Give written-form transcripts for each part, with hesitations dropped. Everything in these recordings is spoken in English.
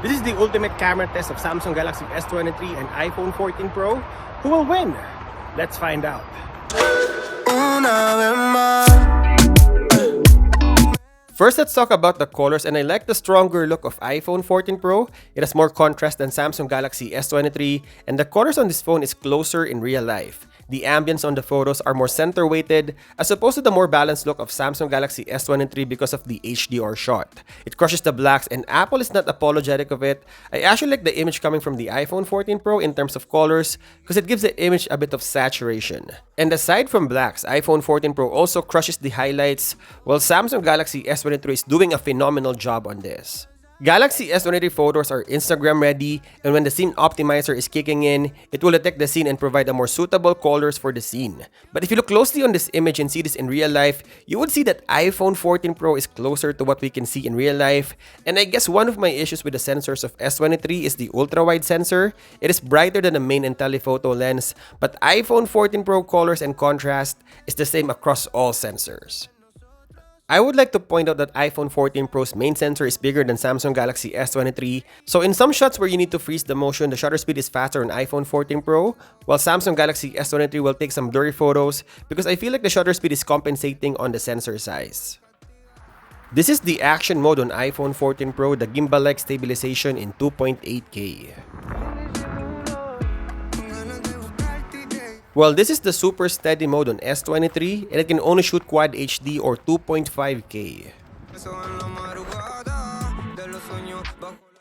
This is the ultimate camera test of Samsung Galaxy S23 and iPhone 14 Pro. Who will win? Let's find out. First, let's talk about the colors, and I like the stronger look of iPhone 14 Pro. It has more contrast than Samsung Galaxy S23, and the colors on this phone is closer in real life. The ambience on the photos are more center-weighted as opposed to the more balanced look of Samsung Galaxy S23 because of the HDR shot. It crushes the blacks and Apple is not apologetic of it. I actually like the image coming from the iPhone 14 Pro in terms of colors because it gives the image a bit of saturation. And aside from blacks, iPhone 14 Pro also crushes the highlights, while Samsung Galaxy S23 is doing a phenomenal job on this. Galaxy S23 photos are Instagram ready, and when the scene optimizer is kicking in, it will detect the scene and provide a more suitable colors for the scene. But if you look closely on this image and see this in real life, you would see that iPhone 14 Pro is closer to what we can see in real life. And I guess one of my issues with the sensors of S23 is the ultra-wide sensor. It is brighter than the main and telephoto lens, but iPhone 14 Pro colors and contrast is the same across all sensors. I would like to point out that iPhone 14 Pro's main sensor is bigger than Samsung Galaxy S23, so in some shots where you need to freeze the motion, the shutter speed is faster on iPhone 14 Pro, while Samsung Galaxy S23 will take some blurry photos because I feel like the shutter speed is compensating on the sensor size. This is the action mode on iPhone 14 Pro, the gimbal-like stabilization in 2.8K. Well, this is the super steady mode on S23 and it can only shoot Quad HD or 2.5K.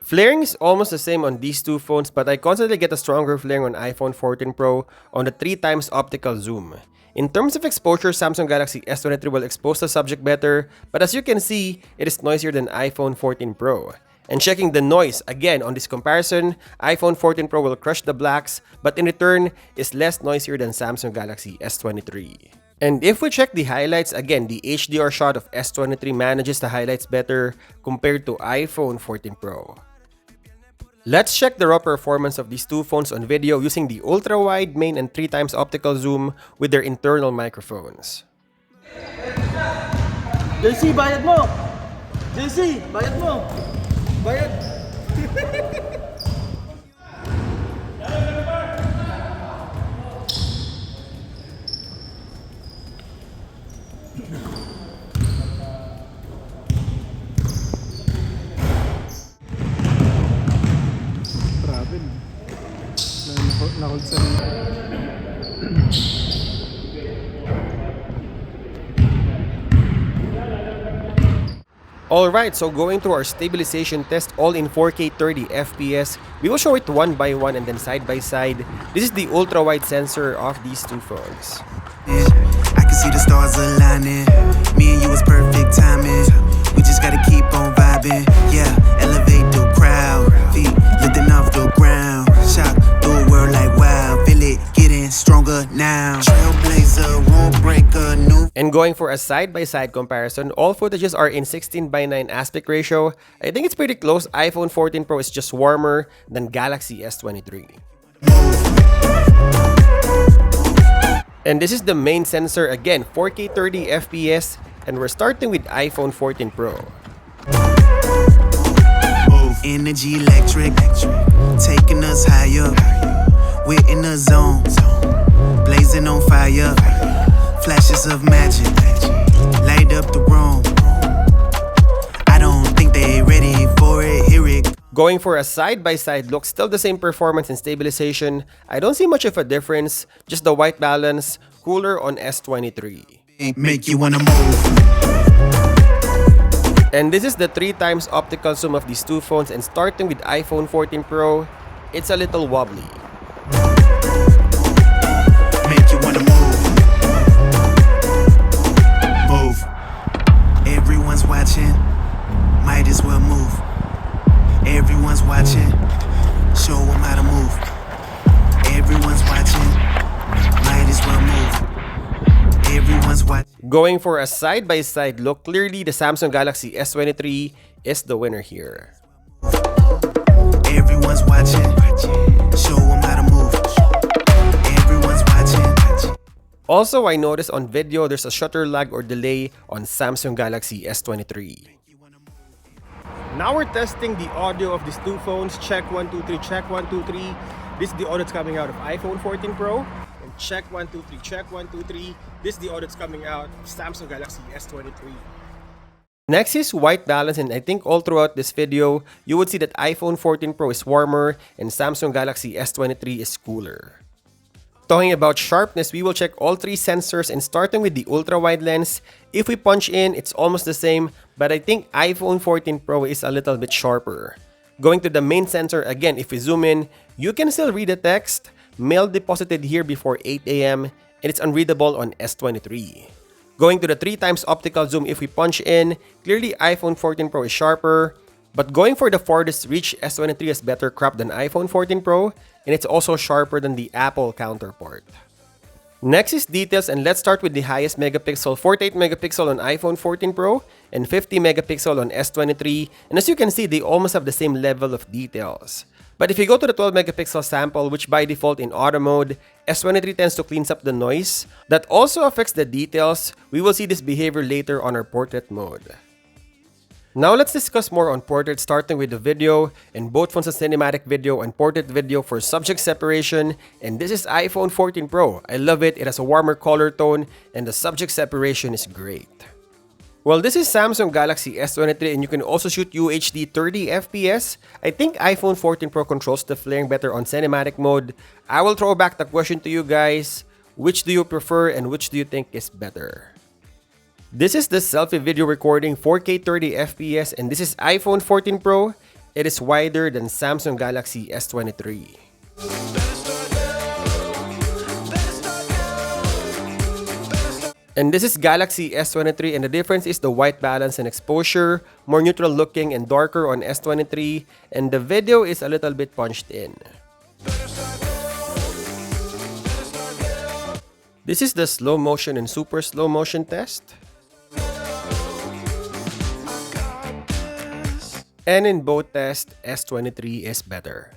Flaring is almost the same on these two phones, but I constantly get a stronger flaring on iPhone 14 Pro on the 3x optical zoom. In terms of exposure, Samsung Galaxy S23 will expose the subject better, but as you can see, it is noisier than iPhone 14 Pro. And checking the noise, again on this comparison, iPhone 14 Pro will crush the blacks, but in return is less noisier than Samsung Galaxy S23. And if we check the highlights, again, the HDR shot of S23 manages the highlights better compared to iPhone 14 Pro. Let's check the raw performance of these two phones on video using the ultra-wide main and 3x optical zoom with their internal microphones. JC, bayad mo! JC, bayad mo! Bayad! Grabe no. Nahold sa Alright, so going through our stabilization test all in 4K 30 FPS, we will show it one by one and then side by side. This is the ultra-wide sensor of these two phones. I can see the stars aligning. Me and you was perfect timing. We just gotta keep on vibing. Yeah, elevate the crowd. Feet lifting off the ground. Shock the world like wow. Feel it getting stronger now. Trailblazer, rule breaker, new. And going for a side-by-side comparison, all footages are in 16:9 aspect ratio. I think it's pretty close. iPhone 14 Pro is just warmer than Galaxy S23. And this is the main sensor, again, 4K 30 FPS, and we're starting with iPhone 14 Pro. Energy electric, taking us higher. We're in the zone, blazing on fire. Flashes of magic, light up the room. I don't think they ready for it. Here it. Going for a side-by-side look, still the same performance and stabilization. I don't see much of a difference, just the white balance, cooler on S23. Make you wanna move. And this is the 3x optical zoom of these two phones, and starting with iPhone 14 Pro, it's a little wobbly. Make you wanna move. Move. Everyone's watching, might as well move. Everyone's watching, show them how to move. Everyone's watching, might as well move. Everyone's watching. Going for a side-by-side look, clearly the Samsung Galaxy S23 is the winner here. Everyone's watching, show them how to move. Everyone's watching. Also, I noticed on video there's a shutter lag or delay on Samsung Galaxy S23. Now we're testing the audio of these two phones. Check 1, 2, 3, check 1, 2, 3. This is the audio that's coming out of iPhone 14 Pro. And check 1, 2, 3, check 1, 2, 3. This is the audio that's coming out of Samsung Galaxy S23. Next is white balance, and I think all throughout this video, you would see that iPhone 14 Pro is warmer and Samsung Galaxy S23 is cooler. Talking about sharpness, we will check all three sensors, and starting with the ultra-wide lens. If we punch in, it's almost the same, but I think iPhone 14 Pro is a little bit sharper. Going to the main sensor, again, if we zoom in, you can still read the text. Mail deposited here before 8 AM, and it's unreadable on S23. Going to the 3x optical zoom, if we punch in, clearly iPhone 14 Pro is sharper. But going for the farthest reach, S23 has better crop than iPhone 14 Pro, and it's also sharper than the Apple counterpart. Next is details, and let's start with the highest megapixel, 48 megapixel on iPhone 14 Pro and 50 megapixel on S23. And as you can see, they almost have the same level of details. But if you go to the 12 megapixel sample, which by default in auto mode, S23 tends to clean up the noise. That also affects the details. We will see this behavior later on our portrait mode. Now let's discuss more on portrait, starting with the video. And both phones have cinematic video and portrait video for subject separation. And this is iPhone 14 Pro. I love it. It has a warmer color tone and the subject separation is great. Well, this is Samsung Galaxy S23, and you can also shoot UHD 30 FPS. I think iPhone 14 Pro controls the flaring better on cinematic mode. I will throw back the question to you guys. Which do you prefer and which do you think is better? This is the selfie video recording, 4K 30 FPS, and this is iPhone 14 Pro. It is wider than Samsung Galaxy S23. And this is Galaxy S23, and the difference is the white balance and exposure, more neutral looking and darker on S23, and the video is a little bit punched in. This is the slow motion and super slow motion test. And in both tests, S23 is better.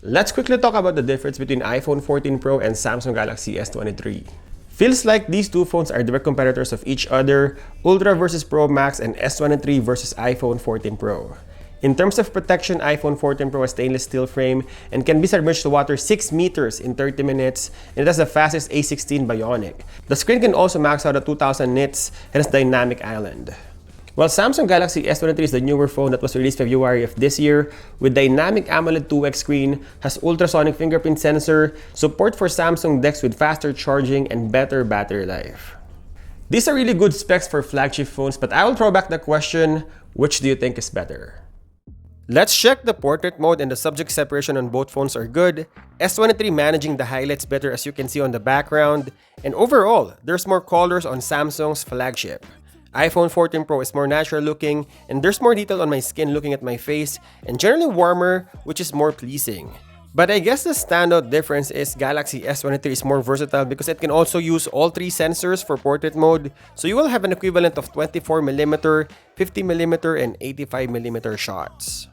Let's quickly talk about the difference between iPhone 14 Pro and Samsung Galaxy S23. Feels like these two phones are direct competitors of each other, Ultra versus Pro Max and S23 versus iPhone 14 Pro. In terms of protection, iPhone 14 Pro has stainless steel frame and can be submerged to water 6 meters in 30 minutes, and it has the fastest A16 bionic. The screen can also max out at 2000 nits and has dynamic AMOLED. While Samsung Galaxy S23 is the newer phone that was released February of this year with Dynamic AMOLED 2X screen, has Yltrasonic fingerprint sensor, support for Samsung Dex with faster charging and better battery life. These are really good specs for flagship phones, but I will throw back the question, which do you think is better? Let's check the portrait mode, and the subject separation on both phones are good. S23 managing the highlights better, as you can see on the background. And overall, there's more colors on Samsung's flagship. iPhone 14 Pro is more natural looking, and there's more detail on my skin looking at my face, and generally warmer, which is more pleasing. But I guess the standout difference is Galaxy S23 is more versatile because it can also use all three sensors for portrait mode, so you will have an equivalent of 24mm, 50mm, and 85mm shots.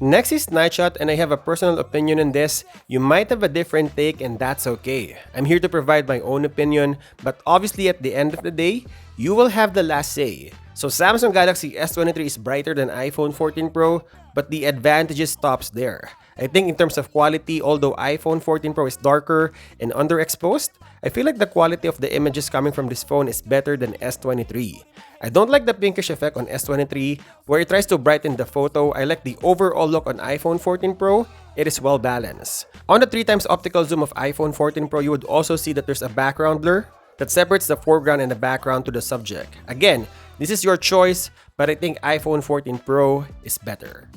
Next is night shot, and I have a personal opinion on this. You might have a different take, and that's okay. I'm here to provide my own opinion, but obviously at the end of the day, you will have the last say. So Samsung Galaxy S23 is brighter than iPhone 14 Pro, but the advantages stops there. I think in terms of quality, although iPhone 14 Pro is darker and underexposed, I feel like the quality of the images coming from this phone is better than S23. I don't like the pinkish effect on S23 where it tries to brighten the photo. I like the overall look on iPhone 14 Pro. It is well balanced. On the 3x optical zoom of iPhone 14 Pro, you would also see that there's a background blur that separates the foreground and the background to the subject. Again, this is your choice, but I think iPhone 14 Pro is better.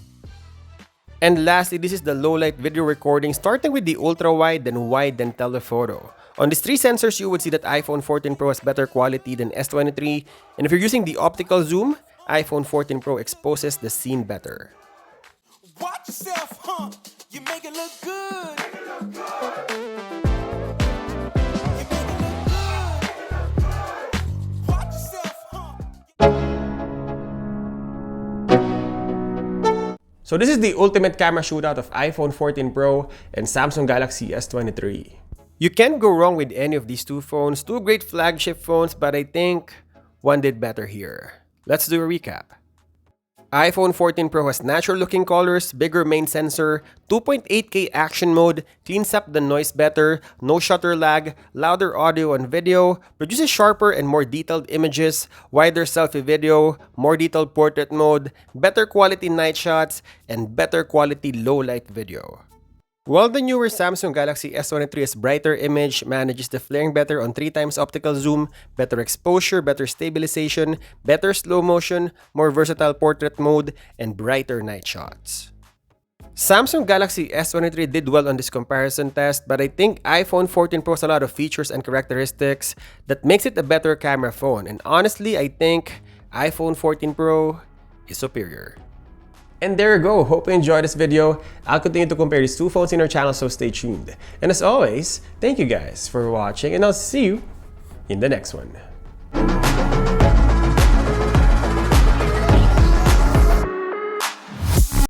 And lastly, this is the low light video recording, starting with the ultra wide, then wide, then telephoto. On these three sensors, you would see that iPhone 14 Pro has better quality than S23, and if you're using the optical zoom, iPhone 14 Pro exposes the scene better. Watch yourself, huh? You make it look good. So this is the ultimate camera shootout of iPhone 14 Pro and Samsung Galaxy S23. You can't go wrong with any of these two phones. Two great flagship phones, but I think one did better here. Let's do a recap. iPhone 14 Pro has natural-looking colors, bigger main sensor, 2.8K action mode, cleans up the noise better, no shutter lag, louder audio and video, produces sharper and more detailed images, wider selfie video, more detailed portrait mode, better quality night shots, and better quality low-light video. While the newer Samsung Galaxy S23 has brighter image, manages the flaring better on 3x optical zoom, better exposure, better stabilization, better slow motion, more versatile portrait mode, and brighter night shots. Samsung Galaxy S23 did well on this comparison test, but I think iPhone 14 Pro has a lot of features and characteristics that makes it a better camera phone, and honestly, I think iPhone 14 Pro is superior. And there you go, hope you enjoyed this video. I'll continue to compare these two phones in our channel, so stay tuned. And as always, thank you guys for watching, and I'll see you in the next one.